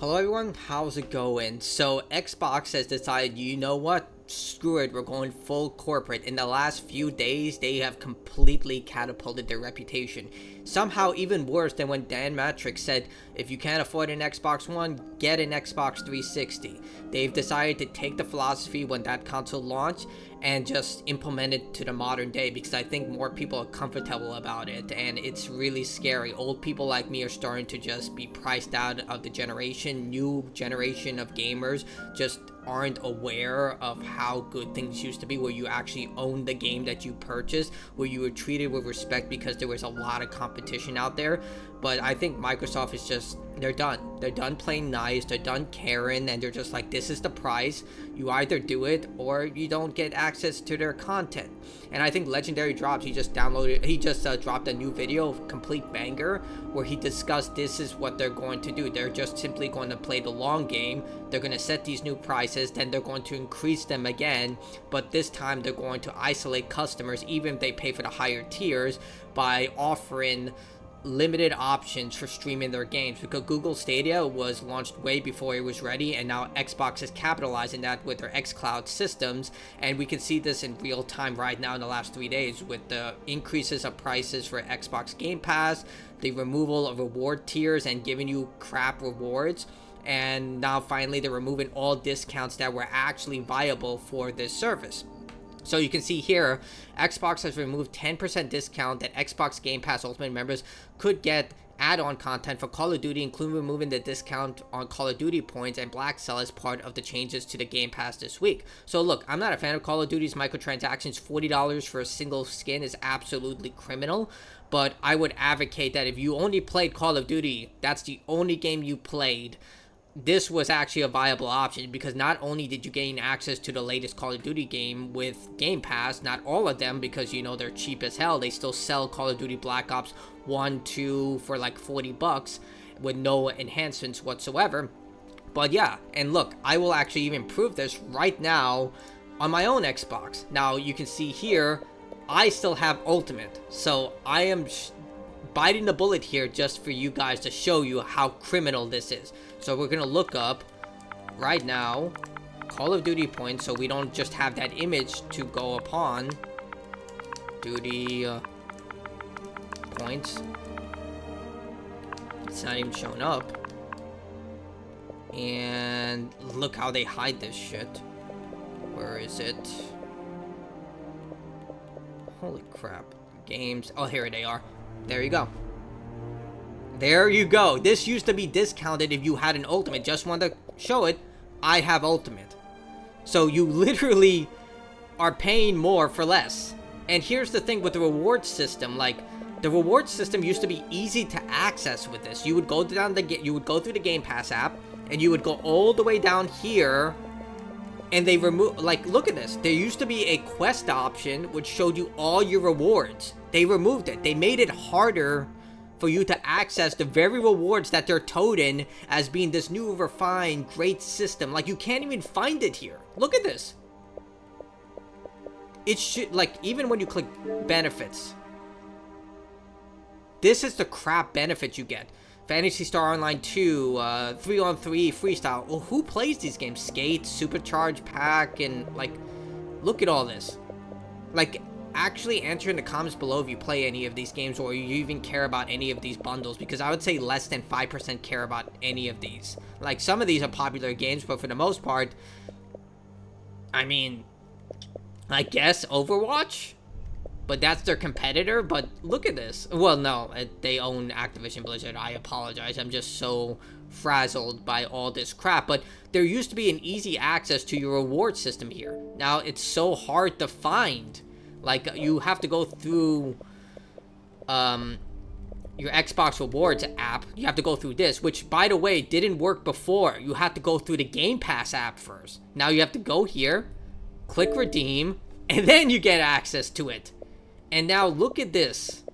Hello everyone, how's it going? So Xbox has decided, you know what? Screw it, we're going full corporate. In the last few days, they have completely catapulted their reputation. Somehow even worse than when Dan Matrix said, if you can't afford an Xbox One, get an Xbox 360. They've decided to take the philosophy when that console launched and just implement it to the modern day, because I think more people are comfortable about it, and it's really scary. Old people like me are starting to just be priced out of the generation. New generation of gamers just aren't aware of how good things used to be, where you actually owned the game that you purchased, where you were treated with respect because there was a lot of competition out there. But I think Microsoft is just, they're done playing nice, they're done caring, and they're just like, this is the price, you either do it or you don't get access to their content. And I think Legendary Drops, he just dropped a new video, complete banger, where he discussed this is what they're going to do. They're just simply going to play the long game. They're going to set these new prices, then they're going to increase them again, but this time they're going to isolate customers, even if they pay for the higher tiers, by offering limited options for streaming their games, because Google Stadia was launched way before it was ready, and now Xbox is capitalizing that with their xCloud systems, and we can see this in real time right now in the last 3 days with the increases of prices for Xbox Game Pass, the removal of reward tiers and giving you crap rewards, and now finally they're removing all discounts that were actually viable for this service. So you can see here, Xbox has removed 10% discount that Xbox Game Pass Ultimate members could get add-on content for Call of Duty, including removing the discount on Call of Duty points and Black Cell as part of the changes to the Game Pass this week. So look, I'm not a fan of Call of Duty's microtransactions. $40 for a single skin is absolutely criminal, but I would advocate that if you only played Call of Duty, that's the only game you played, this was actually a viable option, because not only did you gain access to the latest Call of Duty game with Game Pass, not all of them, because you know they're cheap as hell. They still sell Call of Duty Black Ops 1, 2 for like $40 with no enhancements whatsoever. But yeah, and look, I will actually even prove this right now on my own Xbox. Now you can see here, I still have Ultimate, so I am biting the bullet here just for you guys to show you how criminal this is. So we're gonna look up right now Call of Duty points, so we don't just have that image to go upon. Duty points, it's not even showing up. And look how they hide this shit. Where is it? Holy crap. Games, oh, here they are. There you go. There you go. This used to be discounted if you had an Ultimate. Just wanted to show it. I have Ultimate. So you literally are paying more for less. And here's the thing with the reward system. Like, the reward system used to be easy to access with this. You would go down you would go through the Game Pass app, and you would go all the way down here, and they remove, like, look at this. There used to be a quest option which showed you all your rewards. They removed it. They made it harder for you to access the very rewards that they're touting as being this new, refined, great system. Like, you can't even find it here. Look at this. It should, like, even when you click benefits, this is the crap benefits you get. Phantasy Star Online 2, 3-on-3 Freestyle. Well, who plays these games? Skate, Supercharged Pack, and, like, look at all this. Like, actually answer in the comments below if you play any of these games, or you even care about any of these bundles, because I would say less than 5% care about any of these. Like, some of these are popular games, but for the most part, I mean, I guess Overwatch? But that's their competitor. But look at this. Well, no, they own Activision Blizzard. I apologize. I'm just so frazzled by all this crap. But there used to be an easy access to your reward system here. Now it's so hard to find. Like, you have to go through your Xbox Rewards app. You have to go through this, which, by the way, didn't work before. You have to go through the Game Pass app first. Now you have to go here, click redeem, and then you get access to it. And now look at this.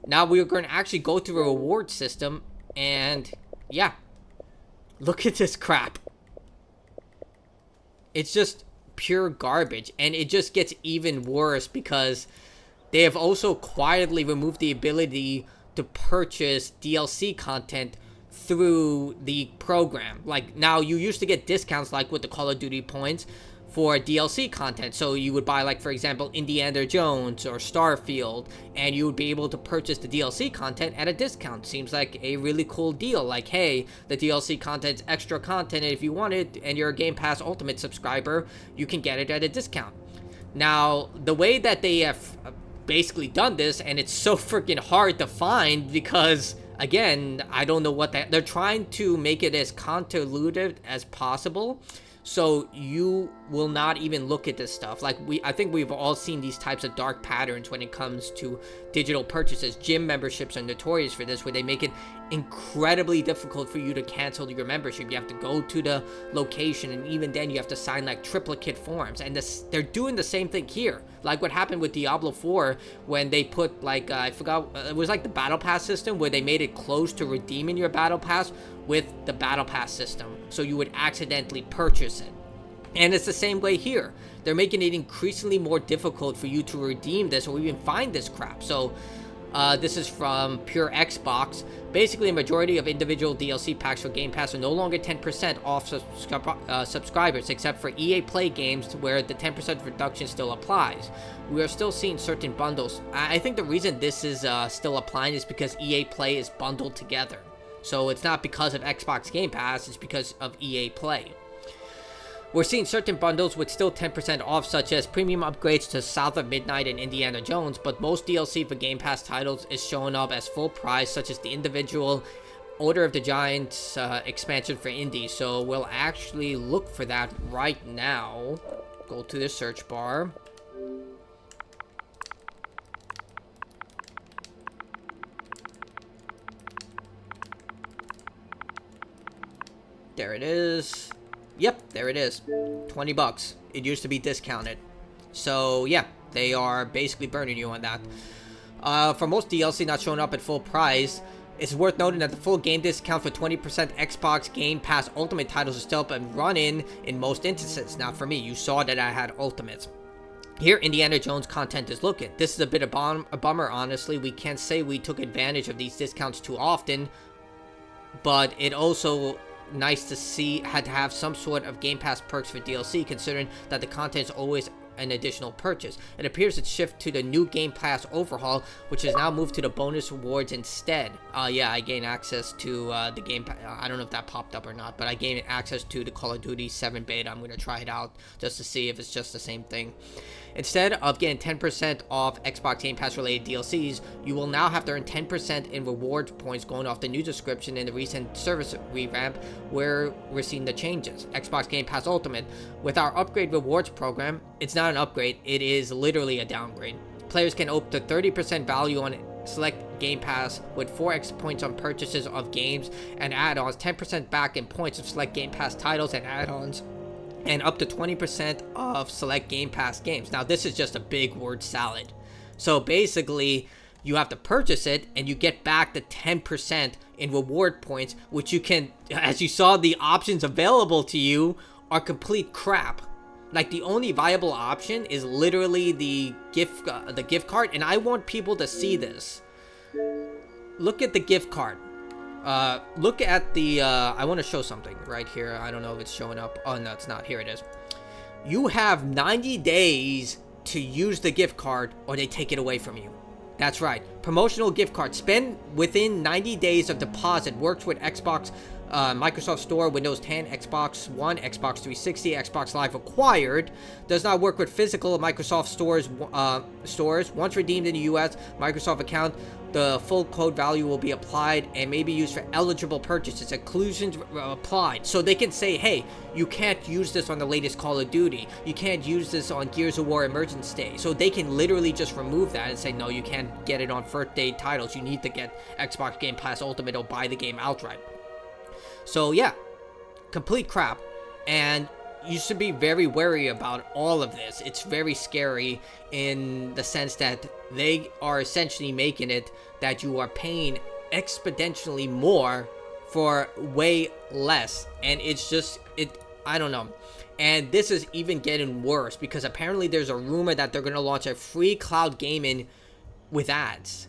Now we're going to actually go through a reward system, and yeah, look at this crap. It's just pure garbage, and it just gets even worse because they have also quietly removed the ability to purchase DLC content through the program. Like, now you used to get discounts like with the Call of Duty points for DLC content. So you would buy, like, for example, Indiana Jones or Starfield, and you would be able to purchase the DLC content at a discount. Seems like a really cool deal. Like, hey, the DLC content's extra content, and if you want it and you're a Game Pass Ultimate subscriber, you can get it at a discount. Now, the way that they have basically done this, and it's so freaking hard to find because, again, I don't know what they're trying to make it as convoluted as possible, so you will not even look at this stuff. Like, I think we've all seen these types of dark patterns when it comes to digital purchases. Gym memberships are notorious for this, where they make it incredibly difficult for you to cancel your membership. You have to go to the location, and even then you have to sign like triplicate forms. And they're doing the same thing here, like what happened with Diablo 4 when they put, like, I forgot, it was like the battle pass system, where they made it close to redeeming your battle pass with the battle pass system, so you would accidentally purchase it. And it's the same way here. They're making it increasingly more difficult for you to redeem this or even find this crap. So this is from Pure Xbox. Basically, a majority of individual DLC packs for Game Pass are no longer 10% off subscribers, except for EA Play games, where the 10% reduction still applies. We are still seeing certain bundles. I think the reason this is still applying is because EA Play is bundled together. So it's not because of Xbox Game Pass, it's because of EA Play. We're seeing certain bundles with still 10% off, such as premium upgrades to South of Midnight and Indiana Jones, but most DLC for Game Pass titles is showing up as full price, such as the individual Order of the Giants expansion for indie. So we'll actually look for that right now. Go to the search bar. There it is. Yep, there it is. 20 bucks. It used to be discounted. So, yeah, they are basically burning you on that. For most DLC not showing up at full price, it's worth noting that the full game discount for 20% Xbox Game Pass Ultimate titles is still up and running in most instances. Not for me. You saw that I had Ultimates. Here, Indiana Jones content is looking. This is a bit of a bummer, honestly. We can't say we took advantage of these discounts too often, but it also nice to see had to have some sort of Game Pass perks for DLC, considering that the content is always an additional purchase. It appears it's shifted to the new Game Pass overhaul, which is now moved to the bonus rewards instead. Yeah, I gained access to the Game Pass. I don't know if that popped up or not, but I gained access to the Call of Duty 7 beta. I'm going to try it out just to see if it's just the same thing. Instead of getting 10% off Xbox Game Pass related DLCs, you will now have to earn 10% in rewards points going off the new description in the recent service revamp, where we're seeing the changes. Xbox Game Pass Ultimate. With our upgrade rewards program, it's not an upgrade, it is literally a downgrade. Players can opt to 30% value on select Game Pass with 4x points on purchases of games and add-ons, 10% back in points of select Game Pass titles and add-ons, and up to 20% of select Game Pass games. Now, this is just a big word salad. So basically, you have to purchase it, and you get back the 10% in reward points, which you can, as you saw, the options available to you are complete crap. Like, the only viable option is literally the gift card, and I want people to see this. Look at the gift card. Look at the, I want to show something right here. I don't know if it's showing up. Oh, no, it's not. Here it is. You have 90 days to use the gift card, or they take it away from you. That's right. Promotional gift card. Spend within 90 days of deposit. Works with Xbox, Microsoft Store, Windows 10, Xbox One, Xbox 360, Xbox Live acquired. Does not work with physical Microsoft stores. Once redeemed in the US Microsoft account, the full code value will be applied and may be used for eligible purchases. Exclusions applied. So they can say, hey, you can't use this on the latest Call of Duty. You can't use this on Gears of War Emergence Day. So they can literally just remove that and say, no, you can't get it on first day titles. You need to get Xbox Game Pass Ultimate or buy the game outright. So yeah, complete crap. And you should be very wary about all of this. It's very scary in the sense that they are essentially making it that you are paying exponentially more for way less. And it's just, I don't know. And this is even getting worse because apparently there's a rumor that they're going to launch a free cloud gaming with ads.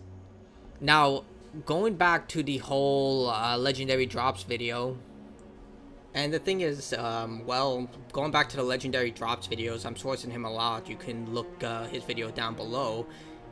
Now, going back to the whole legendary drops video. And the thing is, well, going back to the legendary drops videos, I'm sourcing him a lot. You can look his video down below.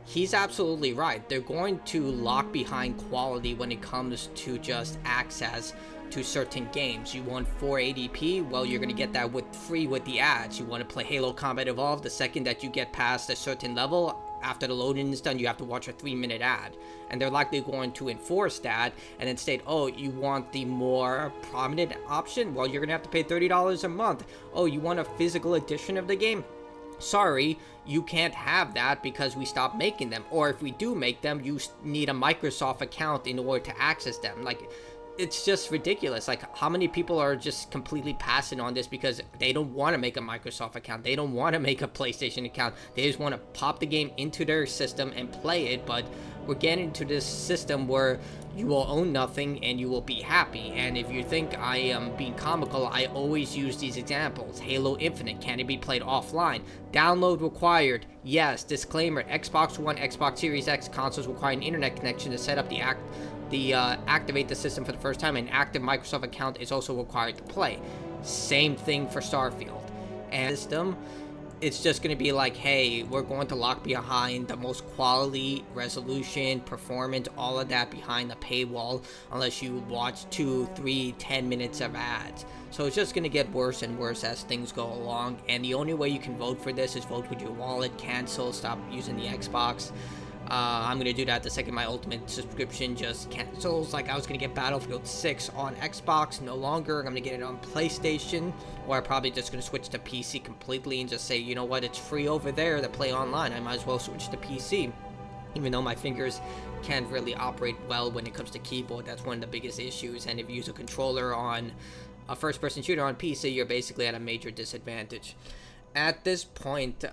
He's absolutely right. They're going to lock behind quality when it comes to just access to certain games. You want 480p? Well, you're going to get that free with the ads. You want to play Halo Combat Evolved? The second that you get past a certain level, after the loading is done, you have to watch a 3-minute ad. And they're likely going to enforce that and then state, oh, you want the more prominent option? Well, you're going to have to pay $30 a month. Oh, you want a physical edition of the game? Sorry, you can't have that because we stopped making them. Or if we do make them, you need a Microsoft account in order to access them. Like, it's just ridiculous. Like, how many people are just completely passing on this because they don't want to make a Microsoft account, they don't want to make a PlayStation account, they just want to pop the game into their system and play it. But we're getting to this system where you will own nothing and you will be happy. And if you think I am being comical, I always use these examples. Halo Infinite, can it be played offline? Download required, yes. Disclaimer, Xbox One, Xbox Series X consoles require an internet connection to set up activate the system for the first time. An active Microsoft account is also required to play. Same thing for Starfield. And system, it's just going to be like, hey, we're going to lock behind the most quality, resolution, performance, all of that behind the paywall unless you watch 2, 3, 10 minutes of ads. So it's just going to get worse and worse as things go along. And the only way you can vote for this is vote with your wallet, cancel, stop using the Xbox. I'm going to do that the second my Ultimate subscription just cancels. Like, I was going to get Battlefield 6 on Xbox, no longer. I'm going to get it on PlayStation, or I'm probably just going to switch to PC completely and just say, you know what, it's free over there to play online. I might as well switch to PC. Even though my fingers can't really operate well when it comes to keyboard, that's one of the biggest issues. And if you use a controller on a first-person shooter on PC, you're basically at a major disadvantage. At this point,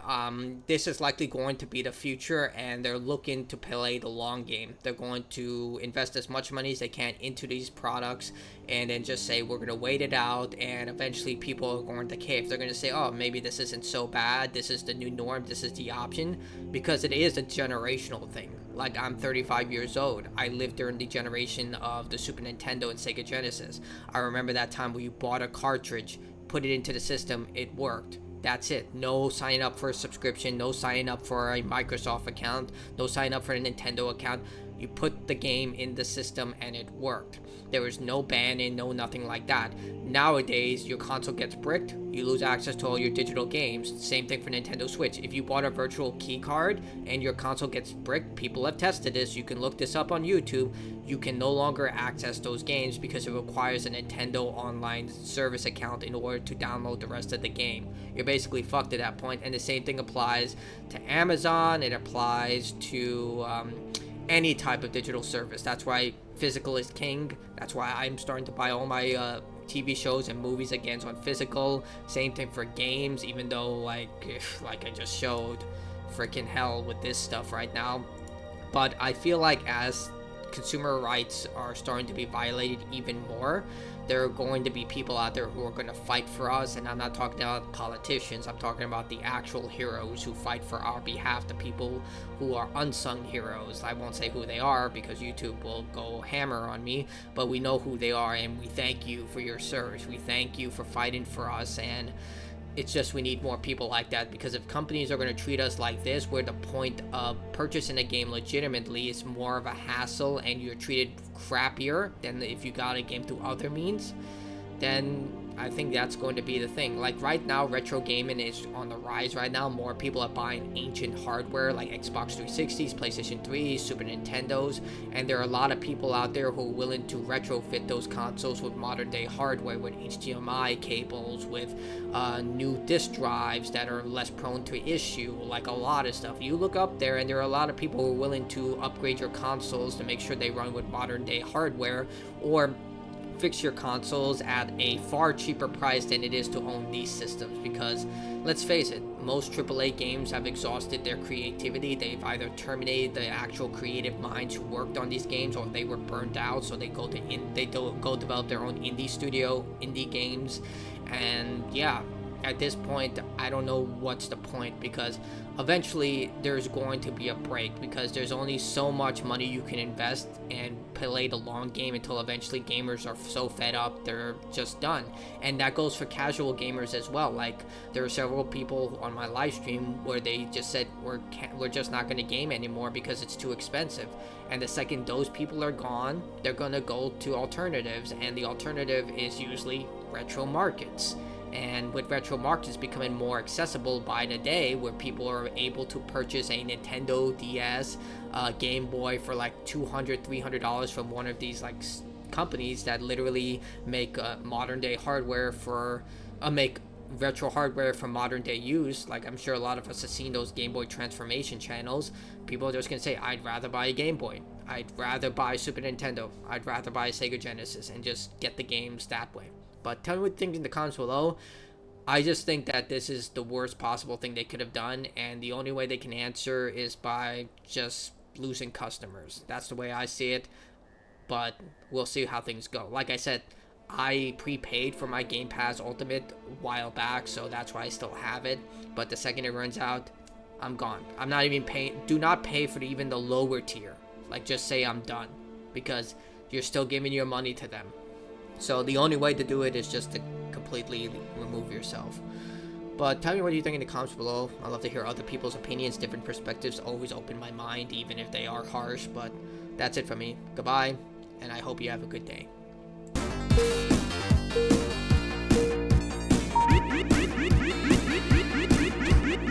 this is likely going to be the future, and they're looking to play the long game. They're going to invest as much money as they can into these products and then just say, we're going to wait it out, and eventually people are going to cave. They're going to say, oh, maybe this isn't so bad. This is the new norm. This is the option, because it is a generational thing. Like, I'm 35 years old. I lived during the generation of the Super Nintendo and Sega Genesis. I remember that time where you bought a cartridge, put it into the system, it worked. That's it. No signing up for a subscription, no signing up for a Microsoft account, no signing up for a Nintendo account. You put the game in the system and it worked. There was no banning, no nothing like that. Nowadays, your console gets bricked, you lose access to all your digital games. Same thing for Nintendo Switch. If you bought a virtual key card and your console gets bricked, people have tested this, you can look this up on YouTube, you can no longer access those games because it requires a Nintendo online service account in order to download the rest of the game. You're basically fucked at that point, and the same thing applies to Amazon, it applies to any type of digital service. That's why physical is king. That's why I'm starting to buy all my TV shows and movies again on physical. Same thing for games, even though like I just showed, freaking hell with this stuff right now. But I feel like as consumer rights are starting to be violated even more, there are going to be people out there who are going to fight for us. And I'm not talking about politicians, I'm talking about the actual heroes who fight for our behalf, the people who are unsung heroes. I won't say who they are because YouTube will go hammer on me, but we know who they are, and we thank you for your service. We thank you for fighting for us, and it's just we need more people like that, because if companies are going to treat us like this, where the point of purchasing a game legitimately is more of a hassle and you're treated crappier than if you got a game through other means, then I think that's going to be the thing. Like right now, retro gaming is on the rise right now. More people are buying ancient hardware like Xbox 360s, PlayStation 3s, Super Nintendos, and there are a lot of people out there who are willing to retrofit those consoles with modern day hardware, with HDMI cables, with new disk drives that are less prone to issue, like a lot of stuff. You look up there and there are a lot of people who are willing to upgrade your consoles to make sure they run with modern day hardware, or fix your consoles at a far cheaper price than it is to own these systems. Because let's face it, most AAA games have exhausted their creativity. They've either terminated the actual creative minds who worked on these games, or they were burned out, so they go develop their own indie studio, indie games. And yeah, at this point, I don't know what's the point, because eventually there's going to be a break, because there's only so much money you can invest and play the long game until eventually gamers are so fed up they're just done. And that goes for casual gamers as well. Like, there are several people on my live stream where they just said we're just not going to game anymore because it's too expensive. And the second those people are gone, they're going to go to alternatives, and the alternative is usually retro markets. And with retro markets becoming more accessible by the day, where people are able to purchase a Nintendo DS, Game Boy for like $200, $300 from one of these like companies that literally make modern day hardware for make retro hardware for modern day use. Like, I'm sure a lot of us have seen those Game Boy transformation channels. People are just gonna say, I'd rather buy a Game Boy, I'd rather buy Super Nintendo, I'd rather buy a Sega Genesis, and just get the games that way. But tell me what you think in the comments below. I just think that this is the worst possible thing they could have done, and the only way they can answer is by just losing customers. That's the way I see it, but we'll see how things go. Like I said, I prepaid for my Game Pass Ultimate a while back, so that's why I still have it. But the second it runs out, I'm gone. I'm not even paying. Do not pay for even the lower tier. Like, just say I'm done, because you're still giving your money to them. So the only way to do it is just to completely remove yourself. But tell me what you think in the comments below. I love to hear other people's opinions. Different perspectives always open my mind, even if they are harsh. But that's it for me. Goodbye, and I hope you have a good day.